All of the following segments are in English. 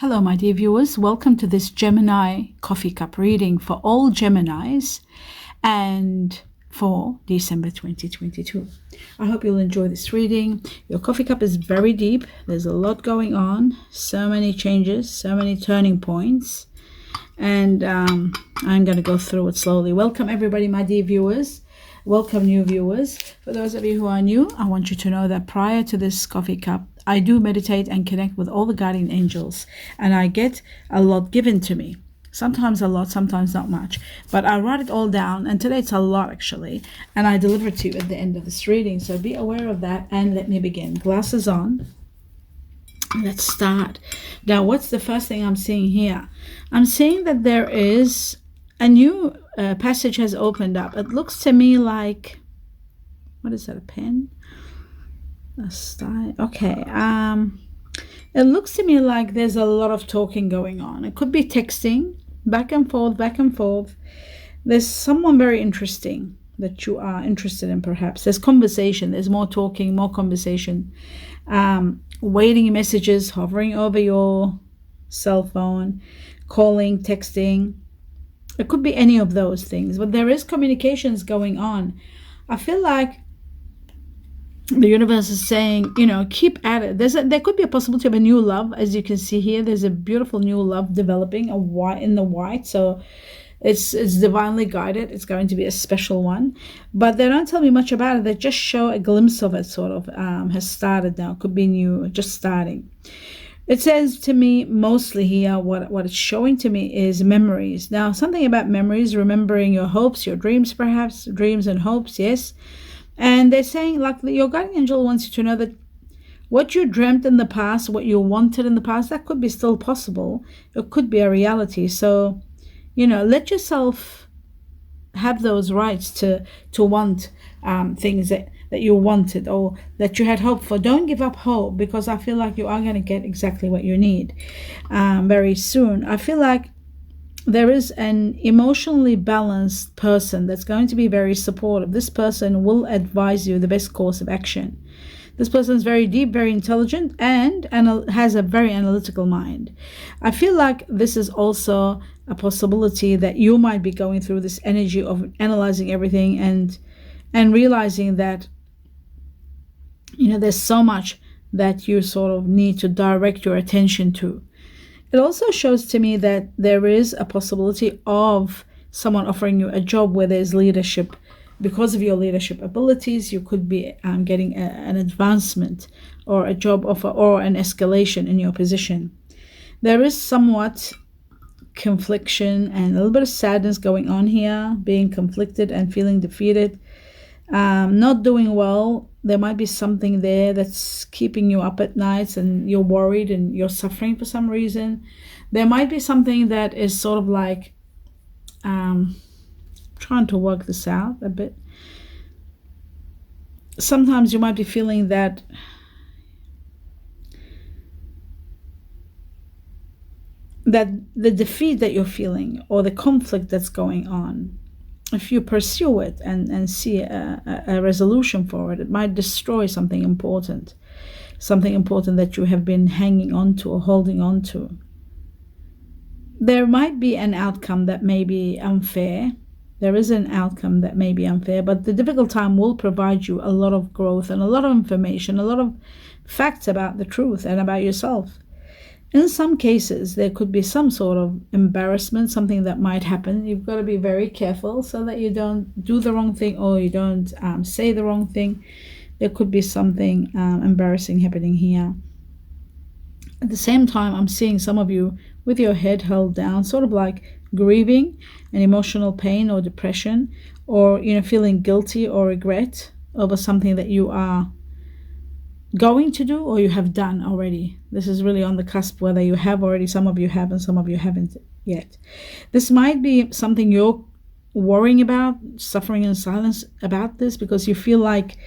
Hello, my dear viewers. Welcome to this Gemini coffee cup reading for all Geminis and for December 2022. I hope you'll enjoy this reading. Your coffee cup is very deep. There's a lot going on, so many changes, so many turning points, and I'm going to go through it slowly. Welcome, everybody, my dear viewers. Welcome, new viewers. For those of you who are new, I want you to know that prior to this coffee cup, I do meditate and connect with all the guardian angels, and I get a lot given to me. Sometimes a lot, sometimes not much, but I write it all down, and today it's a lot actually, and I deliver it to you at the end of this reading. So be aware of that, and let me begin. Glasses on. Let's start. Now, what's the first thing I'm seeing here? I'm seeing that there is a new passage has opened up. It looks to me like, what is that, a pen? A style. Okay. It looks to me like there's a lot of talking going on. It could be texting, back and forth, back and forth. There's someone very interesting that you are interested in, perhaps. There's conversation. There's more talking, more conversation. Waiting messages, hovering over your cell phone, calling, texting. It could be any of those things, but there is communications going on. I feel like the universe is saying, keep at it. There could be a possibility of a new love. As you can see here, there's a beautiful new love developing in the white. So it's divinely guided. It's going to be a special one. But they don't tell me much about it. They just show a glimpse of it, sort of, has started now. Could be new, just starting. It says to me mostly here, what it's showing to me is memories. Now, something about memories, remembering your hopes, your dreams perhaps, dreams and hopes, yes. And they're saying, like, your guardian angel wants you to know that what you dreamt in the past, what you wanted in the past, that could be still possible. It could be a reality. So, let yourself have those rights to want things that you wanted or that you had hoped for. Don't give up hope, because I feel like you are going to get exactly what you need very soon. I feel like there is an emotionally balanced person that's going to be very supportive. This person will advise you the best course of action. This person is very deep, very intelligent, and has a very analytical mind. I feel like this is also a possibility that you might be going through this energy of analyzing everything and realizing that, there's so much that you sort of need to direct your attention to. It also shows to me that there is a possibility of someone offering you a job where there's leadership. Because of your leadership abilities, you could be getting an advancement or a job offer or an escalation in your position. There is somewhat confliction and a little bit of sadness going on here, being conflicted and feeling defeated, not doing well. There might be something there that's keeping you up at nights and you're worried and you're suffering for some reason. There might be something that is sort of like trying to work this out a bit. Sometimes you might be feeling that the defeat that you're feeling or the conflict that's going on, if you pursue it and see a resolution for it, it might destroy something important that you have been hanging on to or holding on to. There might be an outcome that may be unfair. There is an outcome that may be unfair, but the difficult time will provide you a lot of growth and a lot of information, a lot of facts about the truth and about yourself. In some cases, there could be some sort of embarrassment, something that might happen. You've got to be very careful so that you don't do the wrong thing or you don't say the wrong thing. There could be something embarrassing happening here. At the same time, I'm seeing some of you with your head held down, sort of like grieving an emotional pain or depression, or feeling guilty or regret over something that you are going to do or you have done already. This is really on the cusp, whether you have already, some of you have and some of you haven't yet. This might be something you're worrying about, suffering in silence about this, because you feel like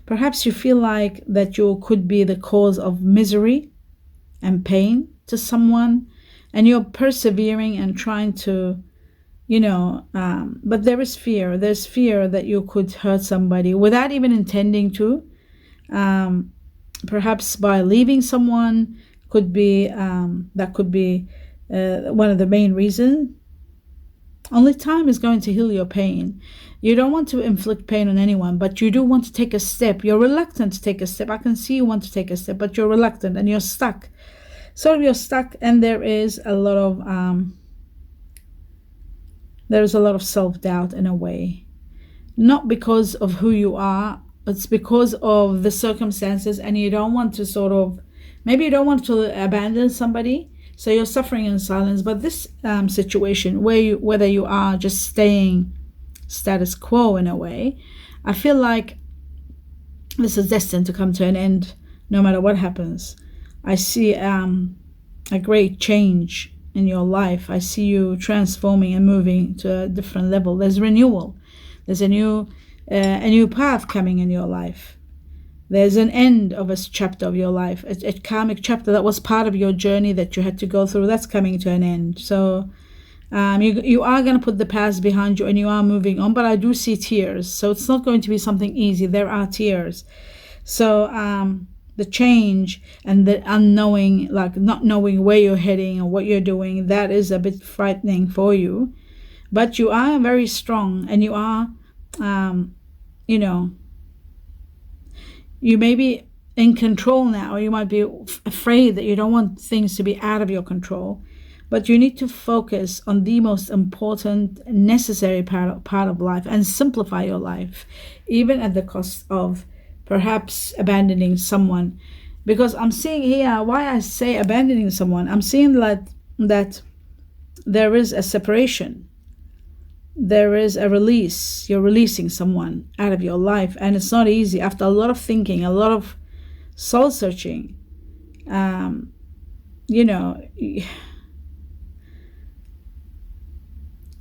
that you could be the cause of misery and pain to someone, and you're persevering and trying to but there is fear. There's fear that you could hurt somebody without even intending to, perhaps by leaving someone, could be that could be one of the main reasons. Only time is going to heal your pain. You don't want to inflict pain on anyone, but you do want to take a step. You're reluctant to take a step. I can see you want to take a step, but you're reluctant and you're stuck. So you're stuck, and there is a lot of self-doubt in a way. Not because of who you are, it's because of the circumstances, and you don't want to maybe you don't want to abandon somebody, so you're suffering in silence. But this situation, whether you are just staying status quo in a way, I feel like this is destined to come to an end no matter what happens. I see a great change in your life. I see you transforming and moving to a different level. There's renewal. There's a new path coming in your life. There's an end of a chapter of your life, a karmic chapter that was part of your journey that you had to go through. That's coming to an end. So you are going to put the past behind you, and you are moving on. But I do see tears. So it's not going to be something easy. There are tears. So the change and the unknowing, like not knowing where you're heading or what you're doing, that is a bit frightening for you. But you are very strong, and you are, you may be in control now. You might be afraid that you don't want things to be out of your control, but you need to focus on the most important, necessary part of life, and simplify your life, even at the cost of perhaps abandoning someone. Because I'm seeing here, why I say abandoning someone, I'm seeing that there is a separation. There is a release. You're releasing someone out of your life, and it's not easy. After a lot of thinking, a lot of soul searching, you are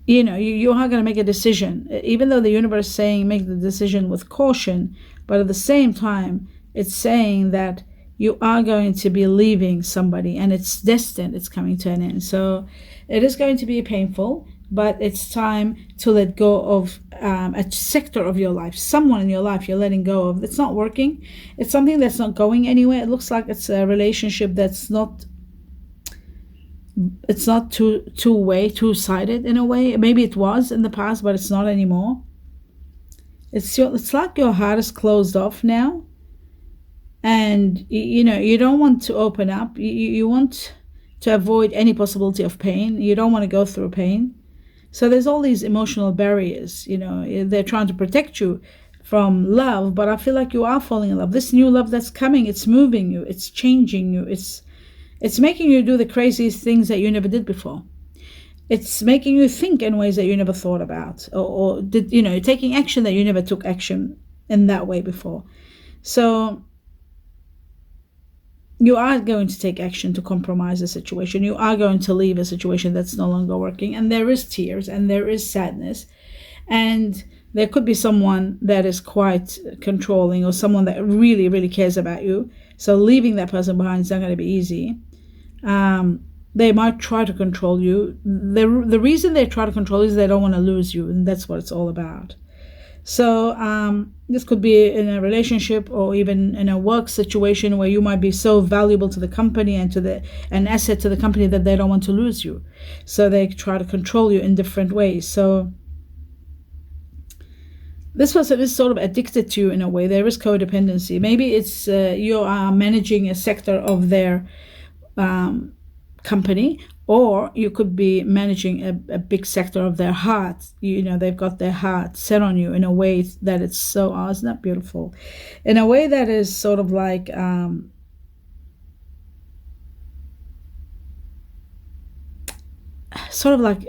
going to make a decision, even though the universe is saying make the decision with caution. But at the same time, it's saying that you are going to be leaving somebody, and it's destined. It's coming to an end. So it is going to be painful. But it's time to let go of a sector of your life, someone in your life you're letting go of. It's not working. It's something that's not going anywhere. It looks like it's a relationship that's not, it's not two-way, two-sided in a way. Maybe it was in the past, but it's not anymore. It's like your heart is closed off now. And, you don't want to open up. You want to avoid any possibility of pain. You don't want to go through pain. So there's all these emotional barriers, they're trying to protect you from love, but I feel like you are falling in love. This new love that's coming, it's moving you, it's changing you, it's making you do the craziest things that you never did before. It's making you think in ways that you never thought about, or did, taking action that you never took action in that way before. So you are going to take action to compromise the situation. You are going to leave a situation that's no longer working. And there is tears, and there is sadness. And there could be someone that is quite controlling, or someone that really, really cares about you. So leaving that person behind is not going to be easy. They might try to control you. The reason they try to control you is they don't want to lose you. And that's what it's all about. So this could be in a relationship, or even in a work situation where you might be so valuable to the company and an asset to the company that they don't want to lose you. So they try to control you in different ways. So this person is sort of addicted to you in a way. There is codependency. Maybe it's you are managing a sector of their company, or you could be managing a big sector of their heart. They've got their heart set on you in a way that it's so, isn't that beautiful? In a way that is sort of like,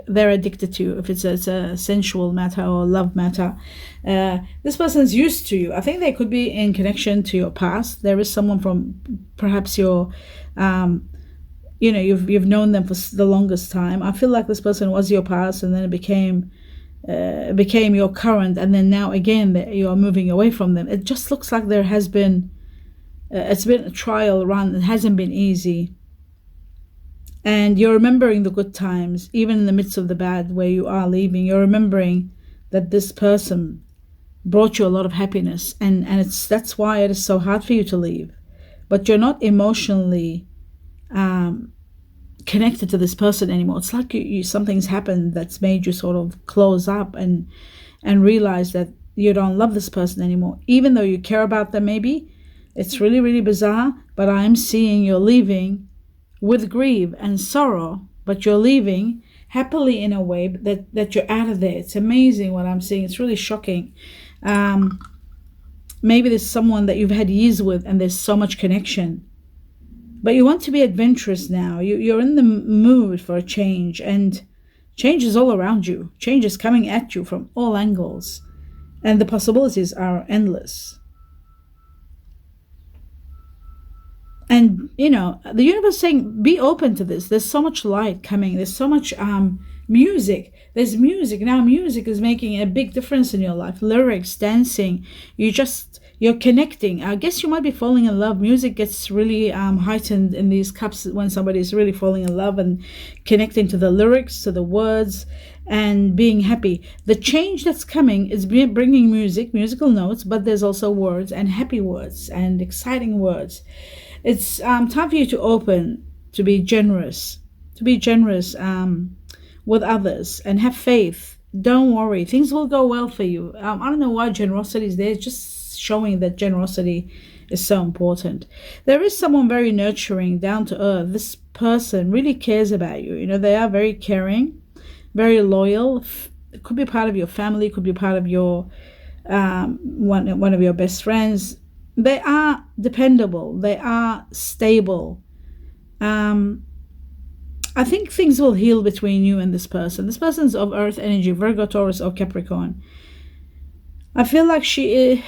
they're addicted to you, if it's a sensual matter or love matter. This person's used to you. I think they could be in connection to your past. There is someone from perhaps your you've known them for the longest time. I feel like this person was your past, and then it became your current, and then now again that you are moving away from them. It just looks like there has been it's been a trial run. It hasn't been easy, and you're remembering the good times, even in the midst of the bad where you are leaving. You're remembering that this person brought you a lot of happiness, and that's why it is so hard for you to leave. But you're not emotionally connected to this person anymore. It's like something's happened that's made you sort of close up and realize that you don't love this person anymore, even though you care about them. Maybe it's really, really bizarre, but I'm seeing you're leaving with grief and sorrow, but you're leaving happily in a way that you're out of there. It's amazing what I'm seeing. It's really shocking. Maybe there's someone that you've had years with and there's so much connection, but you want to be adventurous now. You're in the mood for a change, and change is all around you. Change is coming at you from all angles, and the possibilities are endless. And, you know, the universe is saying, be open to this. There's so much light coming. There's so much music. There's music. Now music is making a big difference in your life. Lyrics, dancing. You're connecting. I guess you might be falling in love. Music gets really heightened in these cups when somebody is really falling in love and connecting to the lyrics, to the words, and being happy. The change that's coming is bringing music, musical notes, but there's also words, and happy words and exciting words. It's time for you to open, to be generous with others, and have faith. Don't worry, things will go well for you. I don't know why generosity is there. It's just showing that generosity is so important. There is someone very nurturing, down to earth. This person really cares about you. You know, they are very caring, very loyal. It could be part of your family, could be part of your one of your best friends. They are dependable. They are stable. I think things will heal between you and this person. This person's of Earth energy, Virgo, Taurus, or Capricorn. I feel like she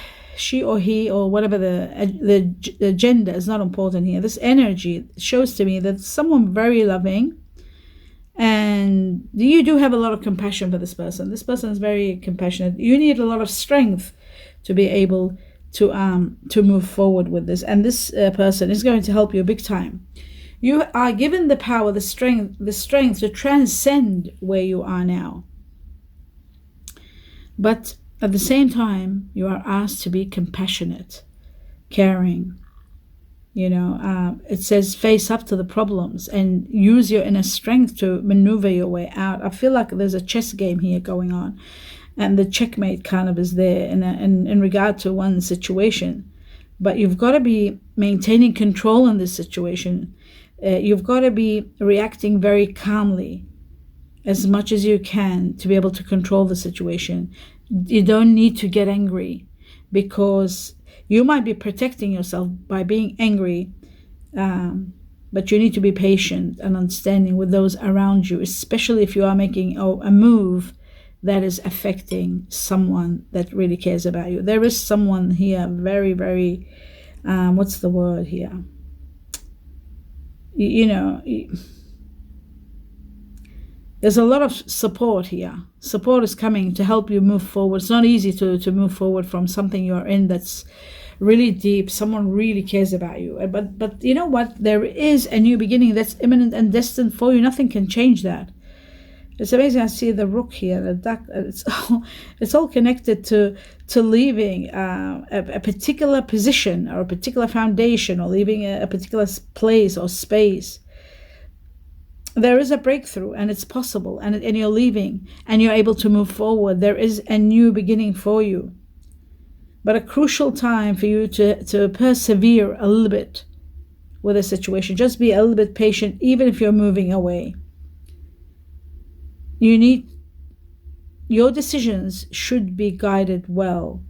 or he, or whatever the gender is not important here. This energy shows to me that someone very loving, and you do have a lot of compassion for this person. This person is very compassionate. You need a lot of strength to be able to move forward with this, and this person is going to help you big time. You are given the power, the strength to transcend where you are now, but at the same time you are asked to be compassionate, caring. You know, it says face up to the problems and use your inner strength to maneuver your way out. I feel like there's a chess game here going on, and the checkmate kind of is there in regard to one situation. But you've got to be maintaining control in this situation. You've got to be reacting very calmly as much as you can to be able to control the situation. You don't need to get angry, because you might be protecting yourself by being angry, but you need to be patient and understanding with those around you, especially if you are making a move that is affecting someone that really cares about you. There is someone here very, very, what's the word here? You know, there's a lot of support here. Support is coming to help you move forward. It's not easy to move forward from something you're in that's really deep. Someone really cares about you. But you know what? There is a new beginning that's imminent and destined for you. Nothing can change that. It's amazing. I see the rook here, the duck. It's all connected to leaving a particular position or a particular foundation, or leaving a particular place or space. There is a breakthrough, and it's possible, and you're leaving, and you're able to move forward. There is a new beginning for you, but a crucial time for you to persevere a little bit with a situation. Just be a little bit patient, even if you're moving away. Your decisions should be guided well,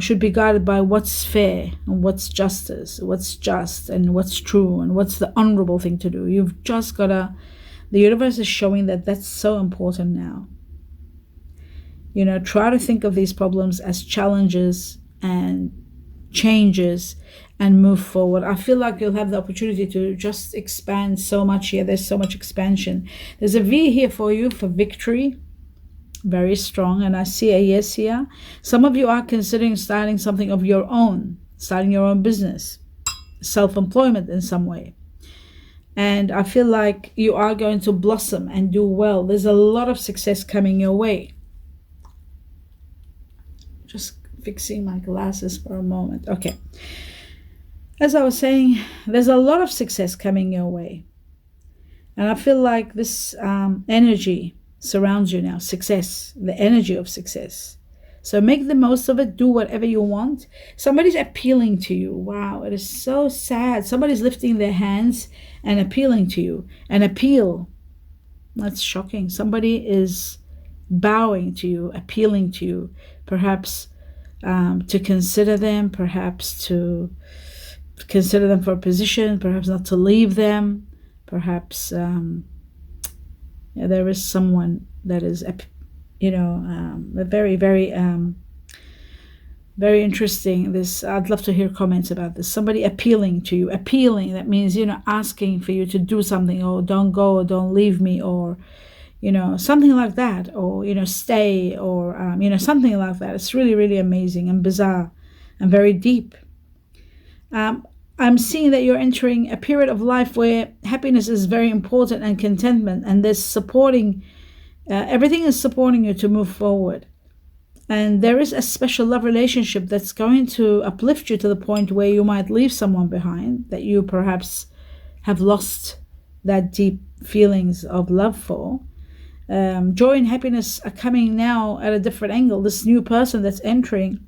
should be guided by what's fair and what's justice, what's just and what's true and what's the honorable thing to do. You've just the universe is showing that that's so important now. Try to think of these problems as challenges and changes and move forward. I feel like you'll have the opportunity to just expand so much here. There's so much expansion. There's a V here for you for victory. Very strong. And I see a yes here. Some of you are considering starting something of your own, starting your own business, self-employment in some way. And I feel like you are going to blossom and do well. There's a lot of success coming your way. Just fixing my glasses for a moment. Okay. As I was saying, there's a lot of success coming your way. And I feel like this energy surrounds you now. Success, the energy of success. So make the most of it. Do whatever you want. Somebody's appealing to you. Wow, it is so sad. Somebody's lifting their hands and appealing to you. An appeal. That's shocking. Somebody is bowing to you, appealing to you. Perhaps to consider them. Perhaps to consider them for a position. Perhaps not to leave them. Perhaps there is someone that is, very, very, very interesting. I'd love to hear comments about this. Somebody appealing to you. Appealing, that means, asking for you to do something, or don't go, or don't leave me, or, something like that, or, stay, or, something like that. It's really, really amazing and bizarre and very deep. I'm seeing that you're entering a period of life where happiness is very important, and contentment, and there's supporting, everything is supporting you to move forward. And there is a special love relationship that's going to uplift you to the point where you might leave someone behind that you perhaps have lost that deep feelings of love for. Joy and happiness are coming now at a different angle. This new person that's entering,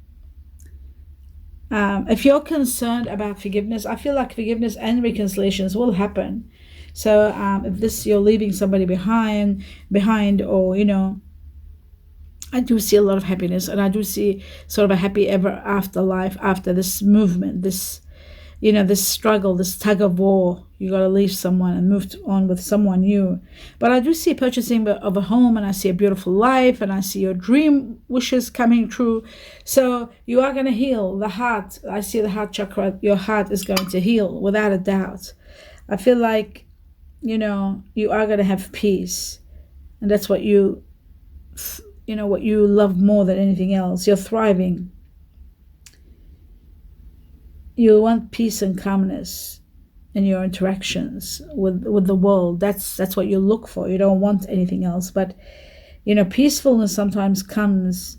if you're concerned about forgiveness, I feel like forgiveness and reconciliations will happen. So if you're leaving somebody behind, or I do see a lot of happiness, and I do see sort of a happy ever after life after this movement, this struggle, this tug of war. You got to leave someone and move on with someone new. But I do see purchasing of a home, and I see a beautiful life, and I see your dream wishes coming true. So you are going to heal the heart. I see the heart chakra. Your heart is going to heal without a doubt. I feel like, you are going to have peace. And that's what what you love more than anything else. You're thriving. You want peace and calmness in your interactions with the world. That's what you look for. You don't want anything else. But peacefulness sometimes comes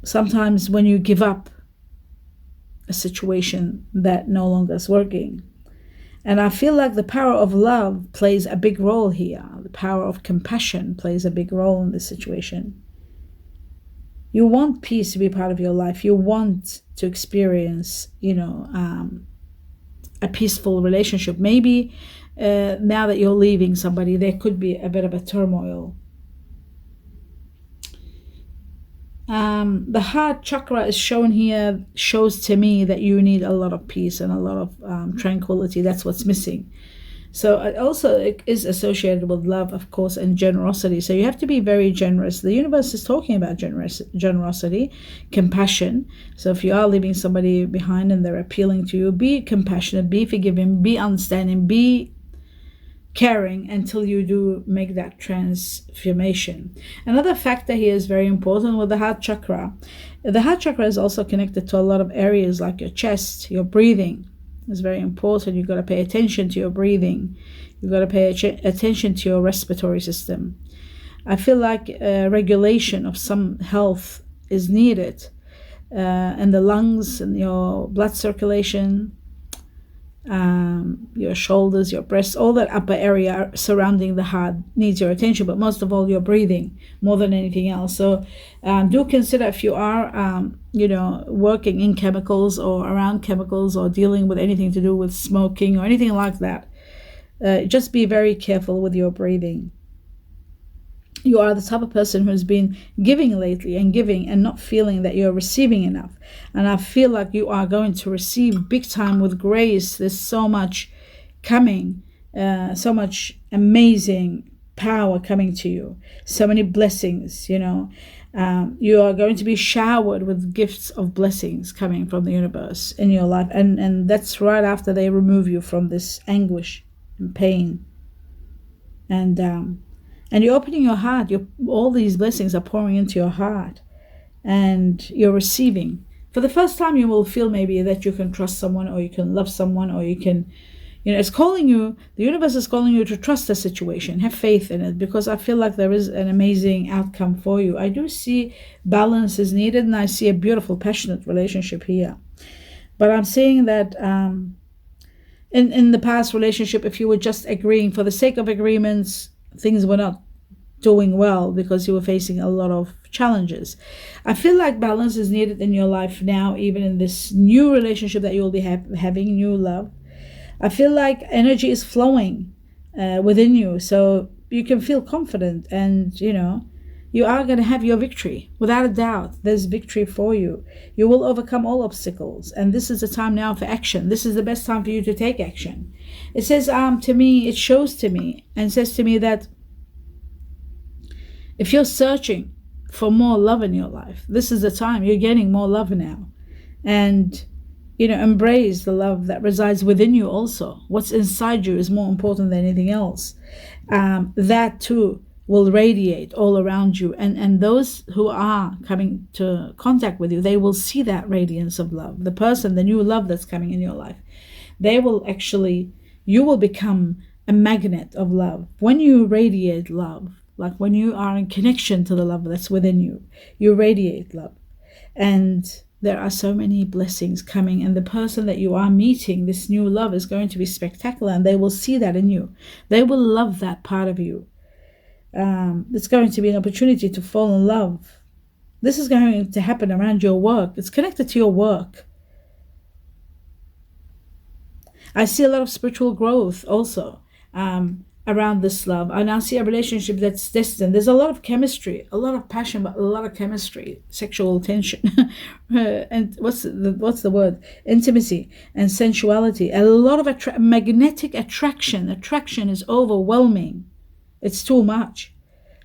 sometimes when you give up a situation that no longer is working. And I feel like the power of love plays a big role here. The power of compassion plays a big role in this situation. You want peace to be part of your life. You want to experience, a peaceful relationship. Maybe now that you're leaving somebody, there could be a bit of a turmoil. The heart chakra is shown here, shows to me that you need a lot of peace and a lot of tranquility. That's what's missing. So it is associated with love, of course, and generosity. So you have to be very generous. The universe is talking about generosity, compassion. So if you are leaving somebody behind and they're appealing to you, be compassionate, be forgiving, be understanding, be caring until you do make that transformation. Another factor here is very important with the heart chakra. The heart chakra is also connected to a lot of areas like your chest, your breathing. It's very important. You've got to pay attention to your breathing. You've got to pay attention to your respiratory system. I feel like regulation of some health is needed in the lungs and your blood circulation, your shoulders, your breasts, all that upper area surrounding the heart needs your attention, but most of all your breathing more than anything else. So do consider, if you are working in chemicals or around chemicals or dealing with anything to do with smoking or anything like that, just be very careful with your breathing. You are the type of person who's been giving lately and not feeling that you're receiving enough. And I feel like you are going to receive big time with grace. There's so much coming, so much amazing power coming to you, so many blessings, you are going to be showered with gifts of blessings coming from the universe in your life. And that's right after they remove you from this anguish and pain. And you're opening your heart. All these blessings are pouring into your heart, and you're receiving. For the first time, you will feel maybe that you can trust someone, or you can love someone, or you can, It's calling you, the universe is calling you to trust the situation, have faith in it, because I feel like there is an amazing outcome for you. I do see balance is needed, and I see a beautiful, passionate relationship here. But I'm seeing that in the past relationship, if you were just agreeing for the sake of agreements, things were not doing well because you were facing a lot of challenges. I feel like balance is needed in your life now, even in this new relationship that you will be having, new love. I feel like energy is flowing within you, so you can feel confident, and you are going to have your victory. Without a doubt, there's victory for you. You will overcome all obstacles, and this is the time now for action. This is the best time for you to take action. It says to me, it shows to me and says to me that if you're searching for more love in your life, this is the time. You're getting more love now. And, embrace the love that resides within you also. What's inside you is more important than anything else. That too will radiate all around you. And those who are coming to contact with you, they will see that radiance of love. The person, the new love that's coming in your life, you will become a magnet of love. When you radiate love, like when you are in connection to the love that's within you, you radiate love. And there are so many blessings coming, and the person that you are meeting, this new love, is going to be spectacular, and they will see that in you. They will love that part of you. It's going to be an opportunity to fall in love. This is going to happen around your work. It's connected to your work. I see a lot of spiritual growth also around this love. I now see a relationship that's destined. There's a lot of chemistry, a lot of passion, but a lot of chemistry, sexual tension, and what's the word? Intimacy and sensuality. A lot of magnetic attraction. Attraction is overwhelming. It's too much.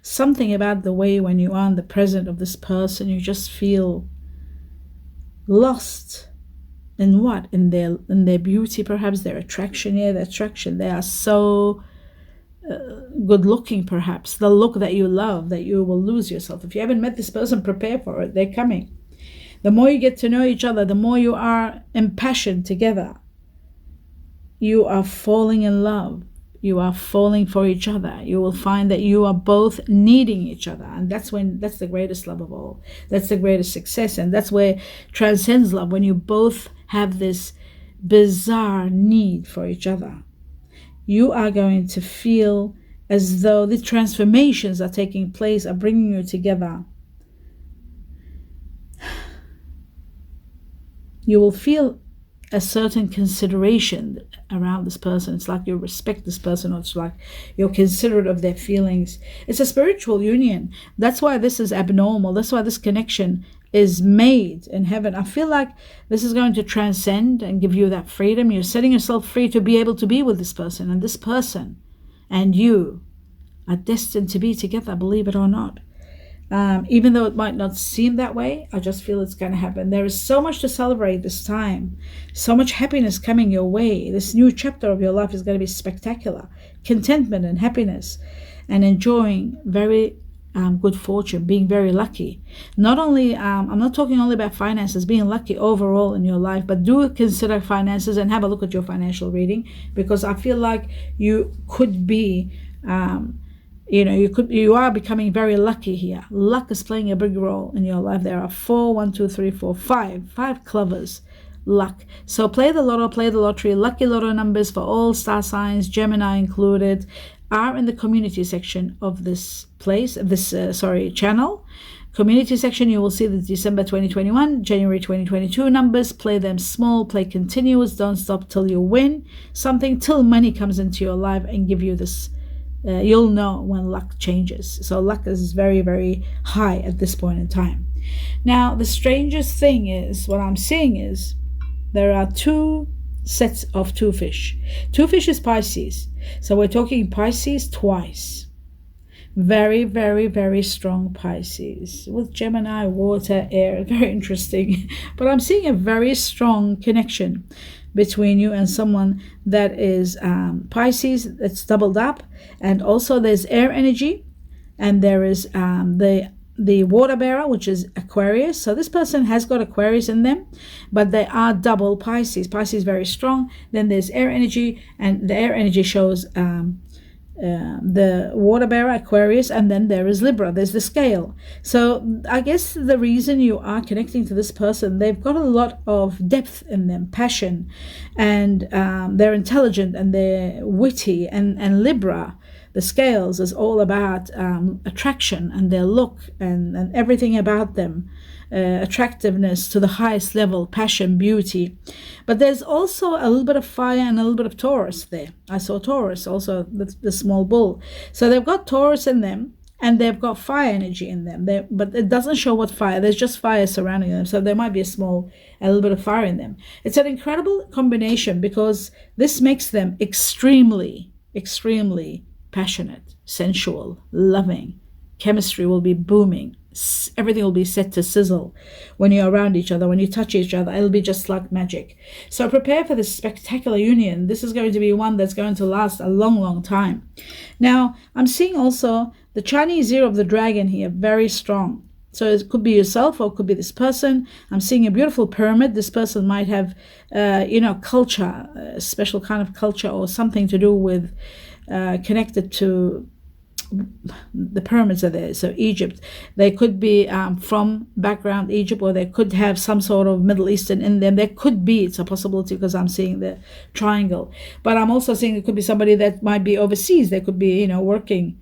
Something about the way when you are in the presence of this person, you just feel lost in what? In their beauty, perhaps, their attraction. Yeah, the attraction. They are so good looking, perhaps. The look that you love, that you will lose yourself. If you haven't met this person, prepare for it. They're coming. The more you get to know each other, the more you are impassioned together. You are falling in love. You are falling for each other. You will find that you are both needing each other. And that's the greatest love of all. That's the greatest success. And that's where transcends love, when you both have this bizarre need for each other. You are going to feel as though the transformations are taking place, are bringing you together. You will feel a certain consideration around this person. It's like you respect this person, or it's like you're considerate of their feelings. It's a spiritual union. That's why this is abnormal. That's why this connection is made in heaven. I feel like this is going to transcend and give you that freedom. You're setting yourself free to be able to be with this person, and this person and you are destined to be together, believe it or not. Even though it might not seem that way, I just feel it's going to happen. There is so much to celebrate this time, so much happiness coming your way. This new chapter of your life is going to be spectacular. Contentment and happiness, and enjoying very good fortune, being very lucky. Not only, I'm not talking only about finances, being lucky overall in your life, but do consider finances and have a look at your financial reading, because I feel like you could be you are becoming very lucky here. Luck is playing a big role in your life. There are 5 clovers, luck. So play the lotto, play the lottery. Lucky lotto numbers for all star signs, Gemini included, are in the community section of this channel. Community section, you will see the December 2021, January 2022 numbers. Play them small, play continuous, don't stop till you win something, till money comes into your life and give you this. You'll know when luck changes. So luck is very, very high at this point in time. Now, the strangest thing is, what I'm seeing is, there are 2 sets of 2 fish. 2 fish is Pisces. So we're talking Pisces twice. Very, very, very strong Pisces with Gemini, water, air. Very interesting. But I'm seeing a very strong connection between you and someone that is Pisces. That's doubled up. And also there's air energy, and there is the the water bearer, which is Aquarius. So this person has got Aquarius in them, but they are double Pisces. Pisces is very strong. Then there's air energy, and the air energy shows the water bearer, Aquarius, and then there is Libra. There's the scale. So I guess the reason you are connecting to this person, they've got a lot of depth in them, passion, and they're intelligent and they're witty. And Libra, the scales, is all about attraction and their look and everything about them. Attractiveness to the highest level, passion, beauty. But there's also a little bit of fire and a little bit of Taurus there. I saw Taurus, also the small bull. So they've got Taurus in them, and they've got fire energy in them. But it doesn't show what fire. There's just fire surrounding them. So there might be a little bit of fire in them. It's an incredible combination because this makes them extremely, extremely passionate, sensual, loving. Chemistry will be booming. Everything will be set to sizzle when you're around each other. When you touch each other, it'll be just like magic. So prepare for this spectacular union. This is going to be one that's going to last a long, long time. Now, I'm seeing also the Chinese year of the dragon here, very strong. So it could be yourself or it could be this person. I'm seeing a beautiful pyramid. This person might have, culture, a special kind of culture or something to do with connected to the pyramids are there. So Egypt, they could be from background Egypt, or they could have some sort of Middle Eastern in them. There could be, it's a possibility because I'm seeing the triangle. But I'm also seeing it could be somebody that might be overseas. They could be, working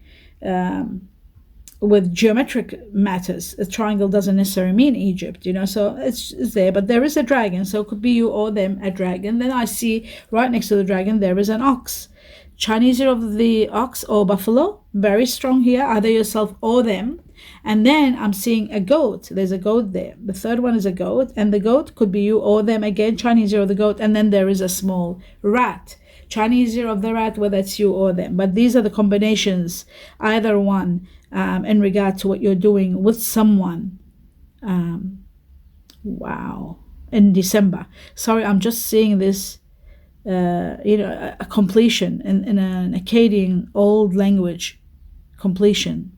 with geometric matters. A triangle doesn't necessarily mean Egypt, so it's there. But there is a dragon, so it could be you or them, a dragon. Then I see right next to the dragon there is an ox. Chinese year of the ox or buffalo, very strong here, either yourself or them. And then I'm seeing a goat. There's a goat there. The third one is a goat, and the goat could be you or them again, Chinese year of the goat. And then there is a small rat. Chinese year of the rat, whether it's you or them. But these are the combinations, either one, in regard to what you're doing with someone. Wow. In December. Sorry, I'm just seeing this. A completion in an Akkadian old language, completion.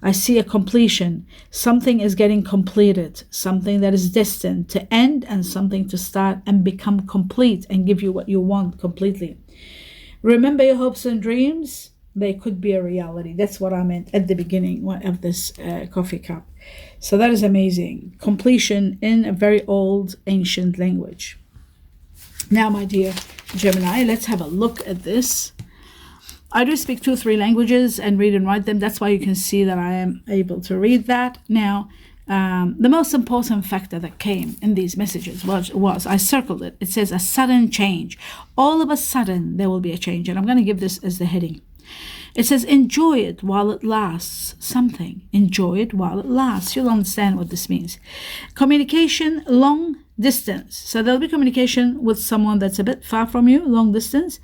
I see a completion. Something is getting completed, something that is destined to end and something to start and become complete and give you what you want completely. Remember your hopes and dreams. They could be a reality. That's what I meant at the beginning of this coffee cup. So that is amazing. Completion in a very old, ancient language. Now, my dear Gemini, let's have a look at this. I do speak 2-3 languages and read and write them. That's why you can see that I am able to read that. Now, the most important factor that came in these messages was I circled it. It says a sudden change. All of a sudden, there will be a change. And I'm going to give this as the heading. It says, enjoy it while it lasts. Something. Enjoy it while it lasts. You'll understand what this means. Communication, long distance. So there'll be communication with someone that's a bit far from you, long distance.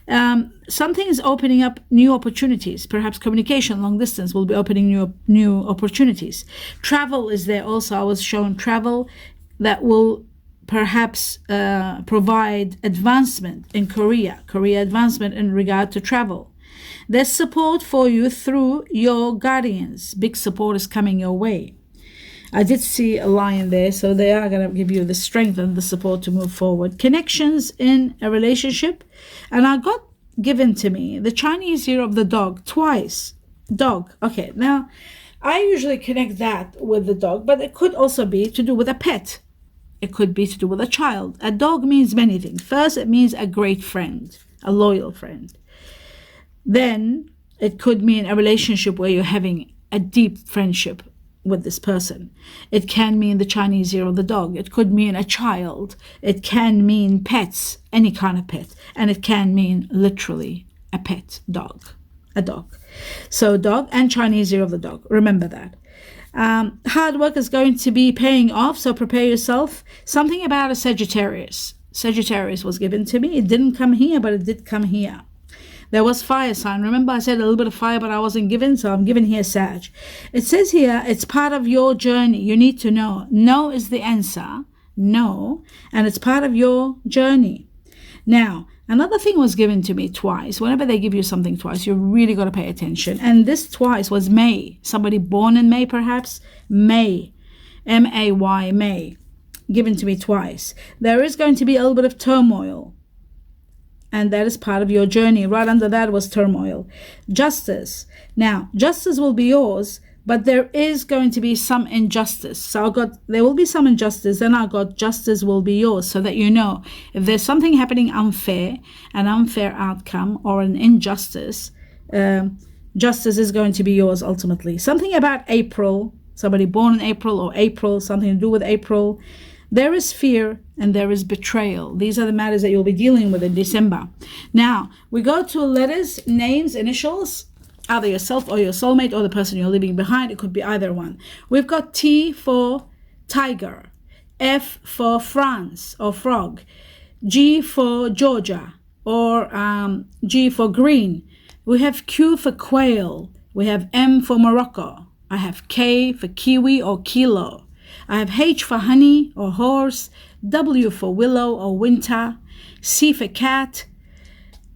Something is opening up new opportunities. Perhaps communication, long distance, will be opening new opportunities. Travel is there also. I was shown travel that will perhaps provide advancement in career advancement in regard to travel. There's support for you through your guardians. Big support is coming your way. I did see a lion there, so they are going to give you the strength and the support to move forward. Connections in a relationship. And I got given to me the Chinese year of the dog twice. Dog. Okay, now I usually connect that with the dog, but it could also be to do with a pet. It could be to do with a child. A dog means many things. First, it means a great friend, a loyal friend. Then it could mean a relationship where you're having a deep friendship with this person. It can mean the Chinese year of the dog. It could mean a child. It can mean pets, any kind of pet. And it can mean literally a pet dog, a dog. So dog and Chinese year of the dog. Remember that. Hard work is going to be paying off, so prepare yourself. Something about a Sagittarius. Sagittarius was given to me. It didn't come here, but it did come here. There was fire sign. Remember I said a little bit of fire, but I wasn't given, so I'm given here Sag. It says here, it's part of your journey. You need to know. No is the answer. No. And it's part of your journey. Now, Another thing was given to me twice. Whenever they give you something twice, you really got to pay attention. And this twice was May. Somebody born in May, perhaps. May. M-A-Y, May. Given to me twice. There is going to be a little bit of turmoil. And that is part of your journey. Right under that was turmoil. Justice. Now, justice will be yours, but there is going to be some injustice. So there will be some injustice, and I got justice will be yours, so that you know if there's something happening unfair, an unfair outcome or an injustice, justice is going to be yours ultimately. Something about April, somebody born in April or April, something to do with April. There is fear and there is betrayal. These are the matters that you'll be dealing with in December. Now, we go to letters, names, initials, either yourself or your soulmate or the person you're leaving behind. It could be either one. We've got T for tiger, F for France or frog, G for Georgia, or G for green. We have Q for quail. We have M for Morocco. I have K for kiwi or kilo. I have H for honey or horse, W for willow or winter, C for cat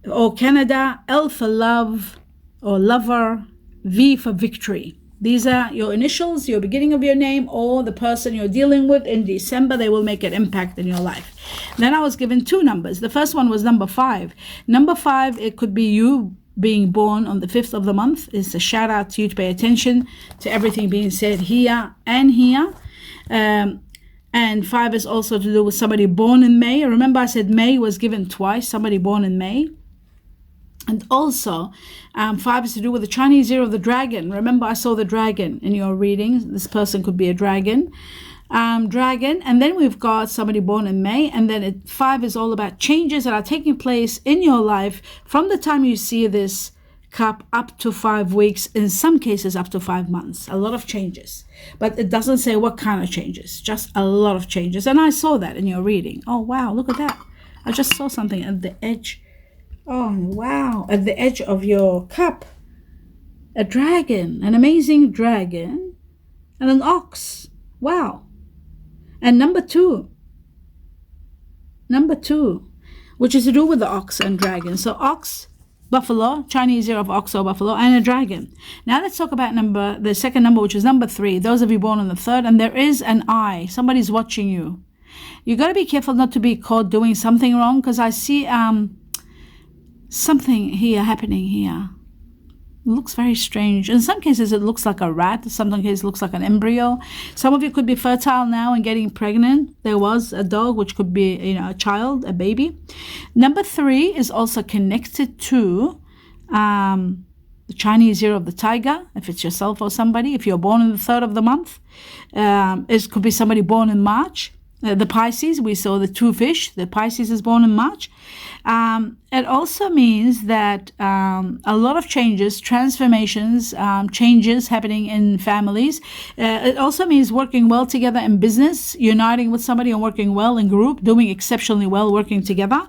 or Canada, L for love or lover, V for victory. These are your initials, your beginning of your name, or the person you're dealing with in December. They will make an impact in your life. Then I was given two numbers. The first one was number 5. Number 5, it could be you being born on the 5th of the month. It's a shout out to you to pay attention to everything being said here and here. And 5 is also to do with somebody born in May. Remember I said May was given twice, somebody born in May. And also 5 is to do with the Chinese year of the dragon. Remember I saw the dragon in your reading. This person could be a dragon. And then we've got somebody born in May, and then 5 is all about changes that are taking place in your life from the time you see this cup up to 5 weeks, in some cases up to 5 months. A lot of changes, but it doesn't say what kind of changes, just a lot of changes. And I saw that in your reading. Oh wow, look at that. I just saw something at the edge. Oh wow, at the edge of your cup, a dragon, an amazing dragon, and an ox. Wow. And number two, which is to do with the ox and dragon. So ox, buffalo, Chinese year of ox or buffalo, and a dragon. Now let's talk about the second number, which is number 3. Those of you born on the 3rd, and there is an eye. Somebody's watching you. You got to be careful not to be caught doing something wrong, because I see something here happening here. It looks very strange. In some cases it looks like a rat. In some cases it looks like an embryo. Some of you could be fertile now and getting pregnant. There was a dog, which could be a child, a baby. Number 3 is also connected to the Chinese year of the tiger, if it's yourself or somebody. If you're born on the 3rd of the month, it could be somebody born in March. The Pisces, we saw the 2 fish. The Pisces is born in March. It also means that a lot of changes, transformations, changes happening in families. It also means working well together in business, uniting with somebody and working well in group, doing exceptionally well, working together.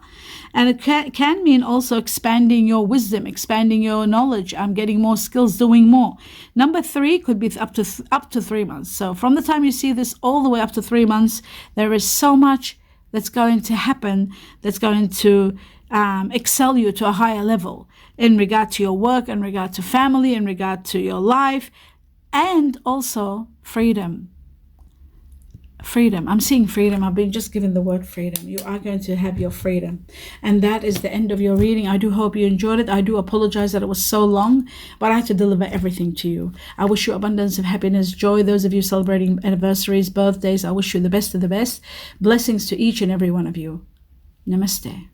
And it can mean also expanding your wisdom, expanding your knowledge, getting more skills, doing more. Number 3 could be up to 3 months. So from the time you see this all the way up to 3 months, there is so much that's going to happen, that's going to excel you to a higher level in regard to your work, in regard to family, in regard to your life, and also freedom. Freedom. I'm seeing freedom. I've been just given the word freedom. You are going to have your freedom. And that is the end of your reading. I do hope you enjoyed it. I do apologize that it was so long, but I had to deliver everything to you. I wish you abundance of happiness, joy. Those of you celebrating anniversaries, birthdays, I wish you the best of the best. Blessings to each and every one of you. Namaste.